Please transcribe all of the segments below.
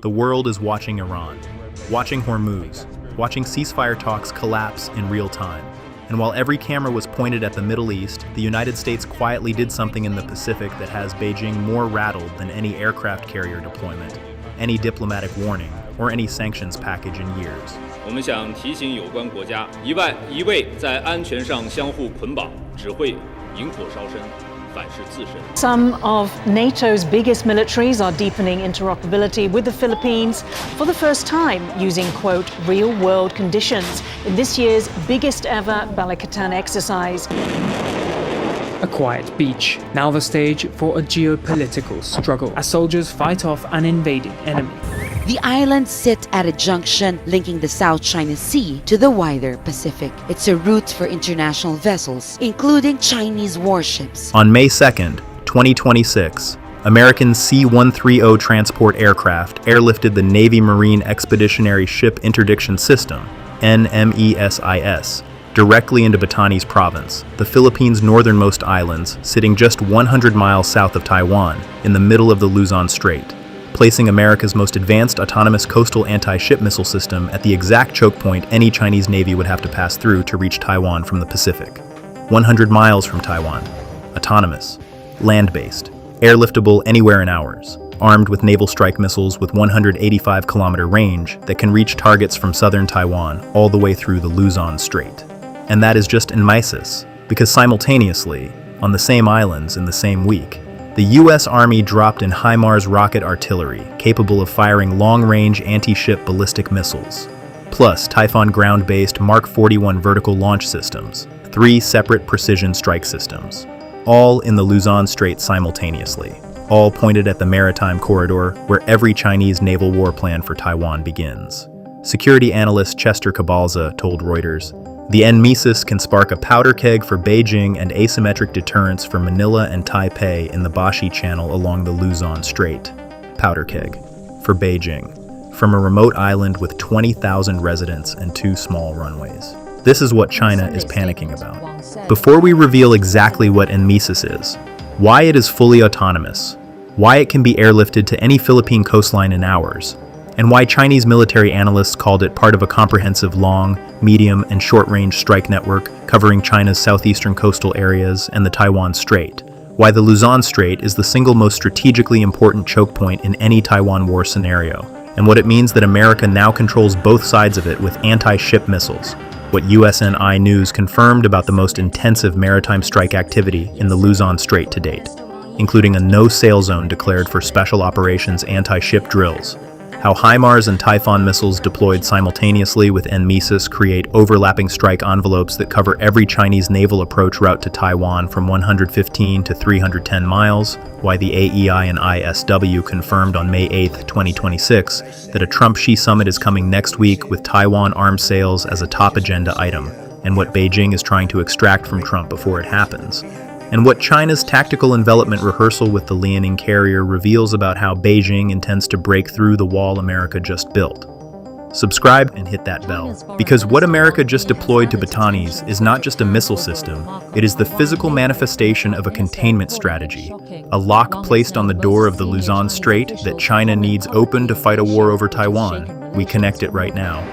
The world is watching Iran, watching Hormuz, watching ceasefire talks collapse in real time. And while every camera was pointed at the Middle East, the United States quietly did something in the Pacific that has Beijing more rattled than any aircraft carrier deployment, any diplomatic warning, or any sanctions package in years. 我们想提醒有关国家，一味在安全上相互捆绑，只会引火烧身，反噬自身。 Some of NATO's biggest militaries are deepening interoperability with the Philippines for the first time using, quote, real-world conditions in this year's biggest ever Balikatan exercise. A quiet beach, now the stage for a geopolitical struggle as soldiers fight off an invading enemy. The islands sit at a junction linking the South China Sea to the wider Pacific. It's a route for international vessels, including Chinese warships. On May 2nd, 2026, American C-130 transport aircraft airlifted the Navy Marine Expeditionary Ship Interdiction System, NMESIS, directly into Batanes Province, the Philippines' northernmost islands, sitting just 100 miles south of Taiwan, in the middle of the Luzon Strait, placing America's most advanced autonomous coastal anti-ship missile system at the exact choke point any Chinese Navy would have to pass through to reach Taiwan from the Pacific. 100 miles from Taiwan, autonomous, land-based, airliftable anywhere in hours, armed with naval strike missiles with 185-kilometer range that can reach targets from southern Taiwan all the way through the Luzon Strait. And that is just NMESIS, because simultaneously, on the same islands in the same week, the U.S. Army dropped in HIMARS rocket artillery capable of firing long-range anti-ship ballistic missiles, plus Typhoon ground-based Mark 41 vertical launch systems, 3 separate precision strike systems, all in the Luzon Strait simultaneously, all pointed at the maritime corridor where every Chinese naval war plan for Taiwan begins. Security analyst Chester Cabalza told Reuters, "The NMESIS can spark a powder keg for Beijing and asymmetric deterrence for Manila and Taipei in the Bashi Channel along the Luzon Strait." Powder keg for Beijing, from a remote island with 20,000 residents and 2 small runways. This is what China is panicking about. Before we reveal exactly what NMESIS is, why it is fully autonomous, why it can be airlifted to any Philippine coastline in hours, and why Chinese military analysts called it part of a comprehensive long, medium, and short-range strike network covering China's southeastern coastal areas and the Taiwan Strait, why the Luzon Strait is the single most strategically important choke point in any Taiwan war scenario, and what it means that America now controls both sides of it with anti-ship missiles, what USNI News confirmed about the most intensive maritime strike activity in the Luzon Strait to date, including a no-sail zone declared for special operations anti-ship drills, how HIMARS and Typhoon missiles deployed simultaneously with NMESIS create overlapping strike envelopes that cover every Chinese naval approach route to Taiwan from 115 to 310 miles, why the AEI and ISW confirmed on May 8, 2026, that a Trump-Xi summit is coming next week with Taiwan arms sales as a top agenda item, and what Beijing is trying to extract from Trump before it happens, and what China's tactical envelopment rehearsal with the Liaoning carrier reveals about how Beijing intends to break through the wall America just built. Subscribe and hit that bell, because what America just deployed to Batanes is not just a missile system, it is the physical manifestation of a containment strategy, a lock placed on the door of the Luzon Strait that China needs open to fight a war over Taiwan. We connect it right now.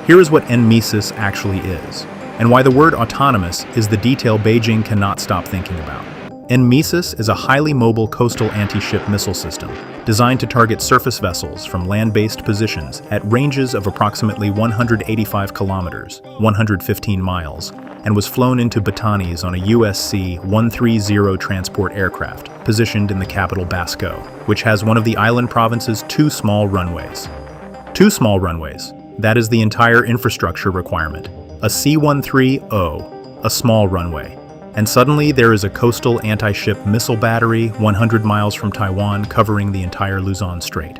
Here is what NMESIS actually is, and why the word autonomous is the detail Beijing cannot stop thinking about. NMESIS is a highly mobile coastal anti-ship missile system designed to target surface vessels from land-based positions at ranges of approximately 185 kilometers, 115 miles, and was flown into Batanes on a USC-130 transport aircraft positioned in the capital Basco, which has one of the island province's 2 small runways. 2 small runways, that is the entire infrastructure requirement. A C-130, a small runway. And suddenly there is a coastal anti-ship missile battery 100 miles from Taiwan covering the entire Luzon Strait.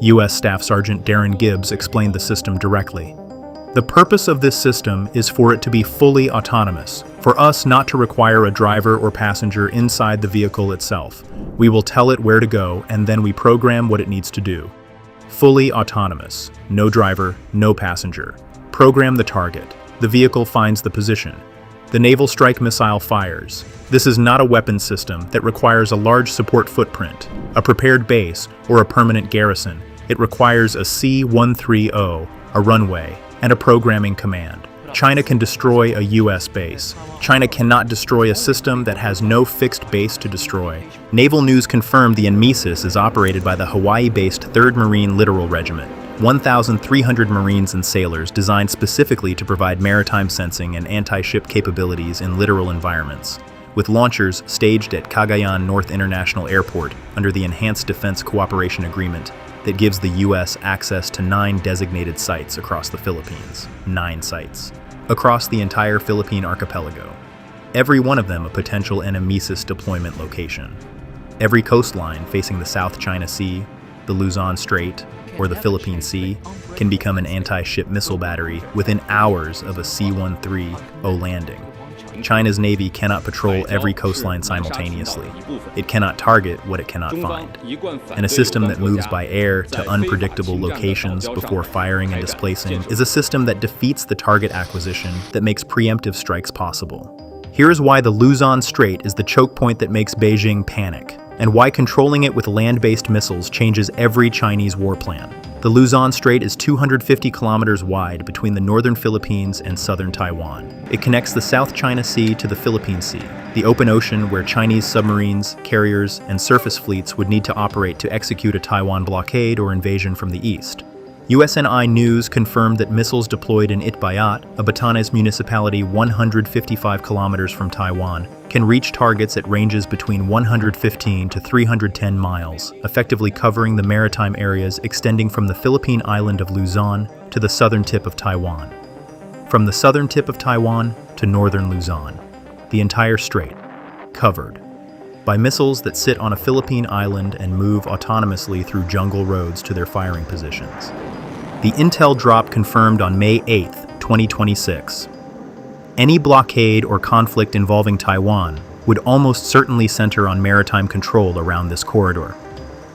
U.S. Staff Sergeant Darren Gibbs explained the system directly. The purpose of this system is for it to be fully autonomous, for us not to require a driver or passenger inside the vehicle itself. We will tell it where to go and then we program what it needs to do. Fully autonomous, no driver, no passenger. Program the target. The vehicle finds the position. The naval strike missile fires. This is not a weapon system that requires a large support footprint, a prepared base, or a permanent garrison. It requires a C-130, a runway, and a programming command. China can destroy a US base. China cannot destroy a system that has no fixed base to destroy. Naval News confirmed the NMESIS is operated by the Hawaii-based 3rd Marine Littoral Regiment, 1,300 Marines and sailors designed specifically to provide maritime sensing and anti-ship capabilities in littoral environments, with launchers staged at Cagayan North International Airport under the Enhanced Defense Cooperation Agreement that gives the U.S. access to 9 designated sites across the Philippines. 9 sites. Across the entire Philippine archipelago. Every one of them a potential NMESIS deployment location. Every coastline facing the South China Sea, the Luzon Strait, or the Philippine Sea can become an anti-ship missile battery within hours of a C-130 landing. China's Navy cannot patrol every coastline simultaneously. It cannot target what it cannot find. And a system that moves by air to unpredictable locations before firing and displacing is a system that defeats the target acquisition that makes preemptive strikes possible. Here is why the Luzon Strait is the choke point that makes Beijing panic, and why controlling it with land-based missiles changes every Chinese war plan. The Luzon Strait is 250 kilometers wide between the northern Philippines and southern Taiwan. It connects the South China Sea to the Philippine Sea, the open ocean where Chinese submarines, carriers, and surface fleets would need to operate to execute a Taiwan blockade or invasion from the east. USNI News confirmed that missiles deployed in Itbayat, a Batanes municipality 155 kilometers from Taiwan, can reach targets at ranges between 115 to 310 miles, effectively covering the maritime areas extending from the Philippine island of Luzon to the southern tip of Taiwan. From the southern tip of Taiwan to northern Luzon, the entire strait, covered by missiles that sit on a Philippine island and move autonomously through jungle roads to their firing positions. The intel drop confirmed on May 8, 2026. Any blockade or conflict involving Taiwan would almost certainly center on maritime control around this corridor.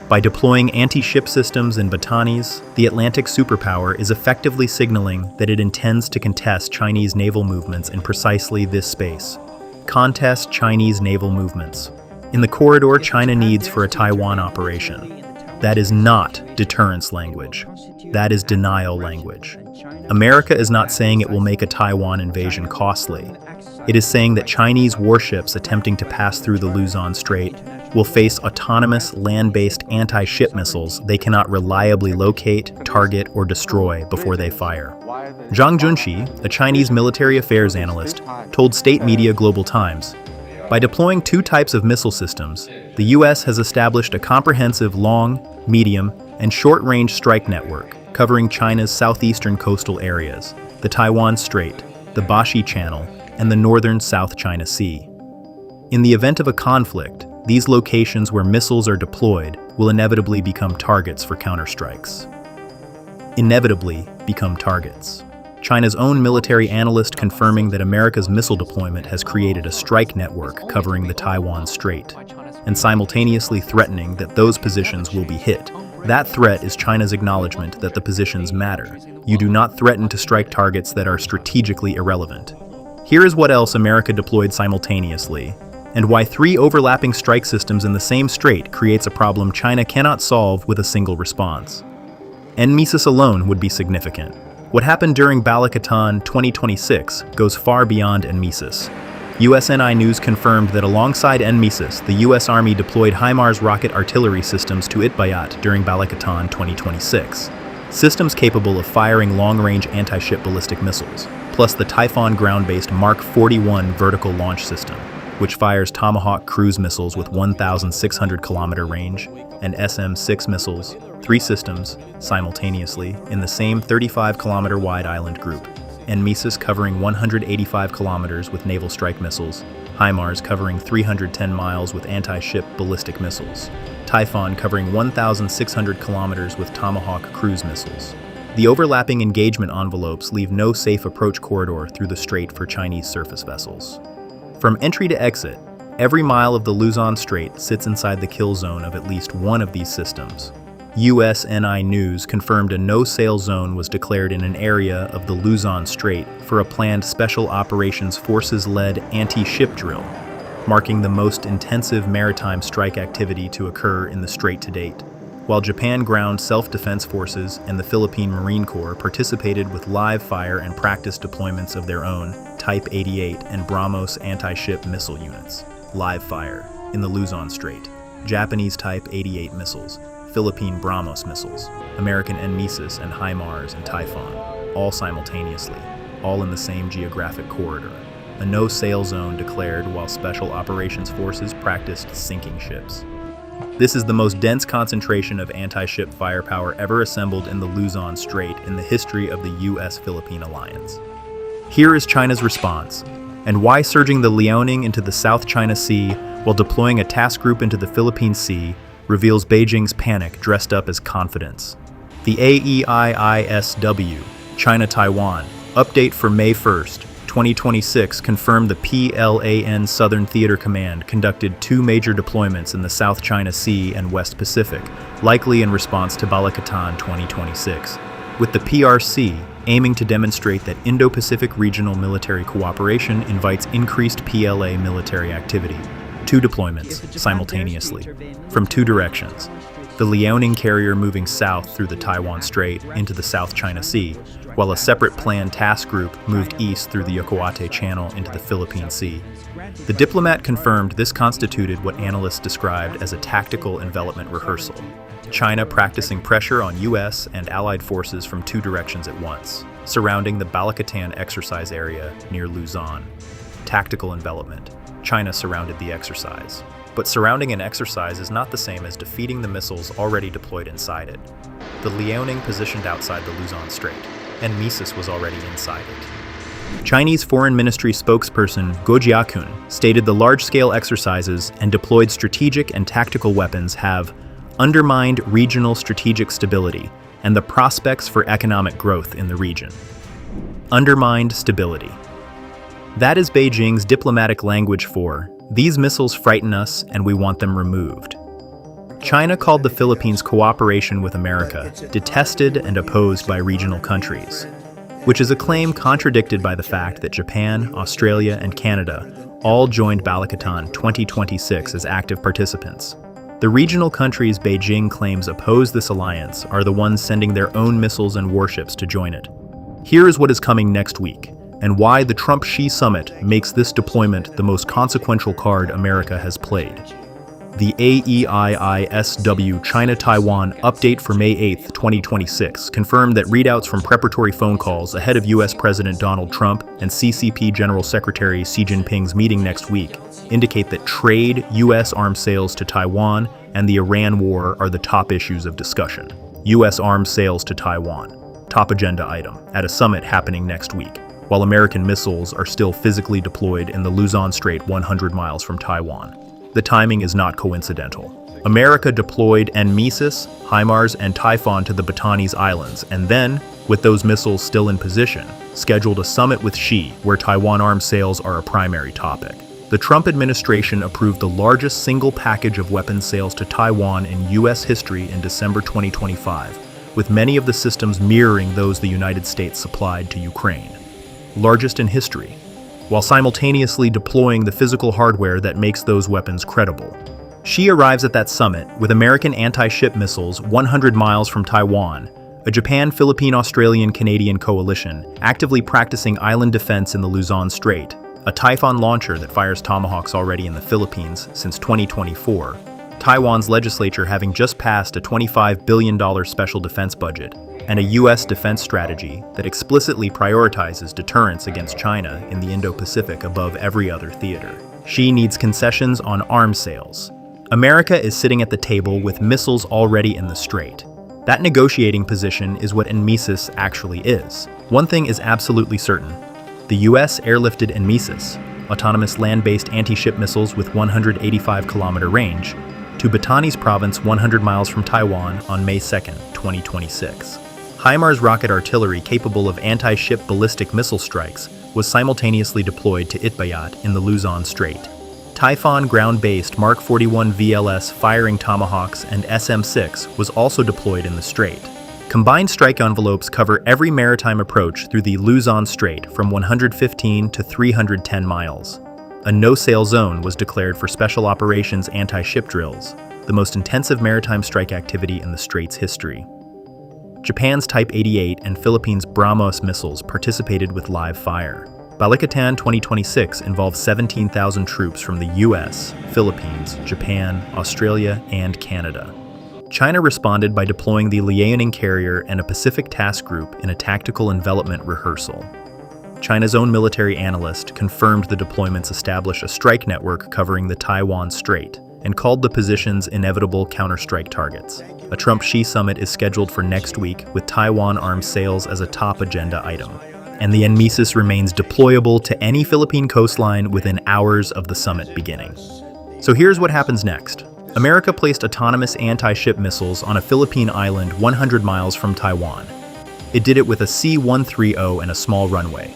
By deploying anti-ship systems in Batanes, the Atlantic superpower is effectively signaling that it intends to contest Chinese naval movements in precisely this space. Contest Chinese naval movements. In the corridor China needs for a Taiwan operation. That is not deterrence language. That is denial language. America is not saying it will make a Taiwan invasion costly. It is saying that Chinese warships attempting to pass through the Luzon Strait will face autonomous land-based anti-ship missiles they cannot reliably locate, target, or destroy before they fire. Zhang Junxi, a Chinese military affairs analyst, told state media Global Times, "By deploying 2 types of missile systems, the U.S. has established a comprehensive long, medium, and short-range strike network covering China's southeastern coastal areas, the Taiwan Strait, the Bashi Channel, and the northern South China Sea. In the event of a conflict, these locations where missiles are deployed will inevitably become targets for counterstrikes." Inevitably become targets. China's own military analyst confirming that America's missile deployment has created a strike network covering the Taiwan Strait, and simultaneously threatening that those positions will be hit. That threat is China's acknowledgement that the positions matter. You do not threaten to strike targets that are strategically irrelevant. Here is what else America deployed simultaneously, and why 3 overlapping strike systems in the same strait creates a problem China cannot solve with a single response. NMESIS alone would be significant. What happened during Balikatan 2026 goes far beyond NMESIS. USNI News confirmed that alongside NMESIS, the U.S. Army deployed HIMARS rocket artillery systems to Itbayat during Balikatan 2026. Systems capable of firing long-range anti-ship ballistic missiles, plus the Typhoon ground-based Mark 41 vertical launch system, which fires Tomahawk cruise missiles with 1,600 kilometer range, and SM-6 missiles, 3 systems, simultaneously, in the same 35-kilometer wide island group. NMESIS covering 185 kilometers with naval strike missiles, HIMARS covering 310 miles with anti-ship ballistic missiles, Typhoon covering 1,600 kilometers with Tomahawk cruise missiles. The overlapping engagement envelopes leave no safe approach corridor through the strait for Chinese surface vessels. From entry to exit, every mile of the Luzon Strait sits inside the kill zone of at least one of these systems. USNI News confirmed a no-sail zone was declared in an area of the Luzon Strait for a planned Special Operations Forces-led anti-ship drill, marking the most intensive maritime strike activity to occur in the strait to date. while Japan ground self-defense forces and the Philippine Marine Corps participated with live fire and practice deployments of their own Type 88 and BrahMos anti-ship missile units. Live fire in the Luzon Strait. Japanese Type 88 missiles, Philippine BrahMos missiles, American NMESIS and HIMARS and Typhoon, all simultaneously, all in the same geographic corridor. A no-sail zone declared while Special Operations Forces practiced sinking ships. This is the most dense concentration of anti-ship firepower ever assembled in the Luzon Strait in the history of the U.S.-Philippine alliance. Here is China's response, and why surging the Liaoning into the South China Sea while deploying a task group into the Philippine Sea reveals Beijing's panic dressed up as confidence. The AEIISW, China-Taiwan, update for May 1st, 2026 confirmed the PLAN Southern Theater Command conducted 2 major deployments in the South China Sea and West Pacific, likely in response to Balikatan 2026, with the PRC aiming to demonstrate that Indo-Pacific regional military cooperation invites increased PLA military activity. 2 deployments, simultaneously, from 2 directions. The Liaoning carrier moving south through the Taiwan Strait into the South China Sea, while a separate planned task group moved east through the Yokohama Channel into the Philippine Sea. The diplomat confirmed this constituted what analysts described as a tactical envelopment rehearsal. China practicing pressure on U.S. and allied forces from 2 directions at once, surrounding the Balikatan exercise area near Luzon. Tactical envelopment. China surrounded the exercise. But surrounding an exercise is not the same as defeating the missiles already deployed inside it. The Liaoning positioned outside the Luzon Strait, and NMESIS was already inside it. Chinese Foreign Ministry spokesperson Guo Jiakun stated the large-scale exercises and deployed strategic and tactical weapons have undermined regional strategic stability and the prospects for economic growth in the region. Undermined stability. That is Beijing's diplomatic language for, these missiles frighten us and we want them removed. China called the Philippines' cooperation with America detested and opposed by regional countries, which is a claim contradicted by the fact that Japan, Australia, and Canada all joined Balikatan 2026 as active participants. The regional countries Beijing claims oppose this alliance are the ones sending their own missiles and warships to join it. Here is what is coming next week, and why the Trump-Xi summit makes this deployment the most consequential card America has played. The AEIISW China-Taiwan update for May 8, 2026 confirmed that readouts from preparatory phone calls ahead of U.S. President Donald Trump and CCP General Secretary Xi Jinping's meeting next week indicate that trade, U.S. arms sales to Taiwan, and the Iran war are the top issues of discussion. U.S. arms sales to Taiwan, top agenda item, at a summit happening next week, while American missiles are still physically deployed in the Luzon Strait 100 miles from Taiwan. The timing is not coincidental. America deployed NMESIS, HIMARS, and Typhoon to the Batanes Islands, and then, with those missiles still in position, scheduled a summit with Xi where Taiwan arms sales are a primary topic. The Trump administration approved the largest single package of weapons sales to Taiwan in U.S. history in December 2025, with many of the systems mirroring those the United States supplied to Ukraine. Largest in history, while simultaneously deploying the physical hardware that makes those weapons credible. Xi arrives at that summit with American anti-ship missiles 100 miles from Taiwan, a Japan, Philippine, Australian, Canadian coalition actively practicing island defense in the Luzon Strait, a Typhoon launcher that fires Tomahawks already in the Philippines since 2024, Taiwan's legislature having just passed a $25 billion special defense budget, and a U.S. defense strategy that explicitly prioritizes deterrence against China in the Indo-Pacific above every other theater. Xi needs concessions on arms sales. America is sitting at the table with missiles already in the strait. That negotiating position is what NMESIS actually is. One thing is absolutely certain. The U.S. airlifted NMESIS, autonomous land-based anti-ship missiles with 185-kilometer range, to Batanes Province 100 miles from Taiwan on May 2, 2026. HIMARS rocket artillery capable of anti-ship ballistic missile strikes was simultaneously deployed to Itbayat in the Luzon Strait. Typhoon ground-based Mark 41 VLS firing Tomahawks and SM-6 was also deployed in the strait. Combined strike envelopes cover every maritime approach through the Luzon Strait from 115 to 310 miles. A no-sail zone was declared for special operations anti-ship drills. the most intensive maritime strike activity in the Strait's history. Japan's Type 88 and Philippines' BrahMos missiles participated with live fire. Balikatan 2026 involved 17,000 troops from the US, Philippines, Japan, Australia, and Canada. China responded by deploying the Liaoning carrier and a Pacific task group in a tactical envelopment rehearsal. China's own military analyst confirmed the deployments establish a strike network covering the Taiwan Strait and called the positions inevitable counterstrike targets. A Trump-Xi summit is scheduled for next week with Taiwan arms sales as a top agenda item. And the NMESIS remains deployable to any Philippine coastline within hours of the summit beginning. So here's what happens next. America placed autonomous anti-ship missiles on a Philippine island 100 miles from Taiwan. It did it with a C-130 and a small runway.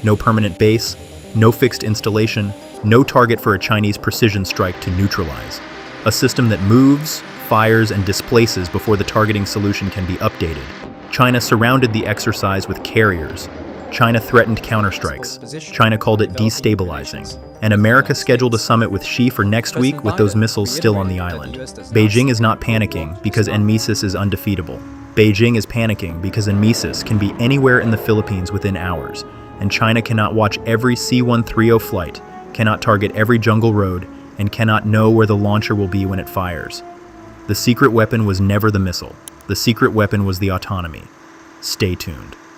No permanent base, no fixed installation, no target for a Chinese precision strike to neutralize. A system that moves, fires, and displaces before the targeting solution can be updated. China surrounded the exercise with carriers. China threatened counterstrikes. China called it destabilizing. And America scheduled a summit with Xi for next week with those missiles still on the island. Beijing is not panicking because NMESIS is undefeatable. Beijing is panicking because NMESIS can be anywhere in the Philippines within hours, and China cannot watch every C-130 flight, cannot target every jungle road, and cannot know where the launcher will be when it fires. The secret weapon was never the missile. The secret weapon was the autonomy. Stay tuned.